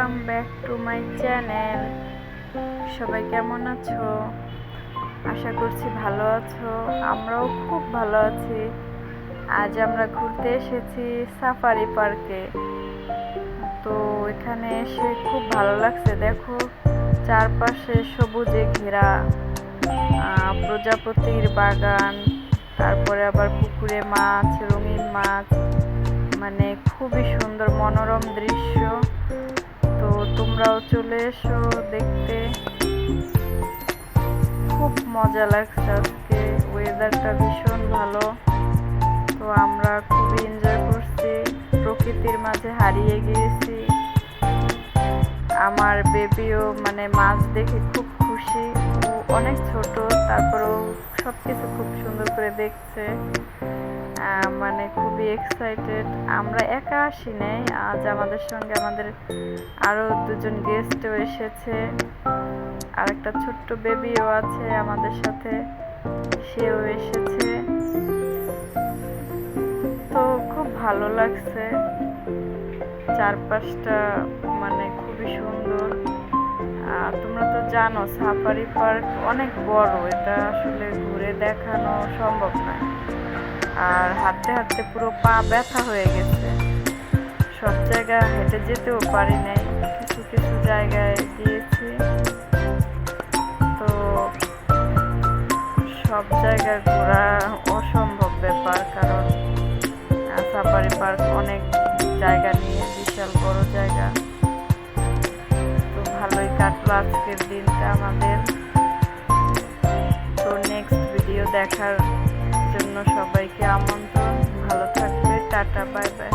Welcome back to my channel. সবাই কেমন আছো? আশা করছি ভালো আছো। আমরাও খুব ভালো আছি। আজ আমরা ঘুরতে এসেছি সাফারি পার্কে। তো এখানে এসে খুব ভালো লাগছে। দেখো চারপাশে সবুজে ঘেরা প্রজাপতির বাগান, তারপরে আবার পুকুরে মাছ, রঙিন মাছ, মানে খুবই সুন্দর মনোরম দৃশ্য। তো তোমরাও চলে এসো দেখতে। খুব মজা লাগছে, আজকে ওয়েদারটা ভীষণ ভালো। তো আমরা খুবই এনজয় করছি, প্রকৃতির মাঝে হারিয়ে গিয়েছি। আমার বেবিও মানে মাছ দেখে খুব খুশি। ও অনেক ছোট, তারপরেও সব কিছু খুব সুন্দর করে দেখছে, মানে খুবই এক্সাইটেড। আমরা একা আসি নাই, আজ আমাদের সঙ্গে আমাদের আরো দুজন গেস্টও এসেছে, আর একটা ছোট্ট বেবিও আছে আমাদের সাথে, সেও এসেছে। তো খুব ভালো লাগছে, চারপাশটা মানে খুবই সুন্দর। তোমরা তো জানো সাফারি পার্ক অনেক বড়, এটা আসলে ঘুরে দেখানো সম্ভব নয়। আর হাঁটতে হাঁটতে পুরো পা ব্যথা হয়ে গেছে, সব জায়গায় হেঁটে যেতেও পারি নাই, কিছু কিছু জায়গায় গিয়েছি। তো সব জায়গায় ঘোরা অসম্ভব ব্যাপার, কারণ সাফারি পার্ক অনেক জায়গা নিয়ে, বিশাল বড় জায়গা। তো ভালোই কাটলো আজকের দিনটা আমাদের। তো নেক্সট ভিডিও দেখার জন্য সবাইকে আমন্ত্রণ। ভালো থাকবে, টাটা, বাই বাই।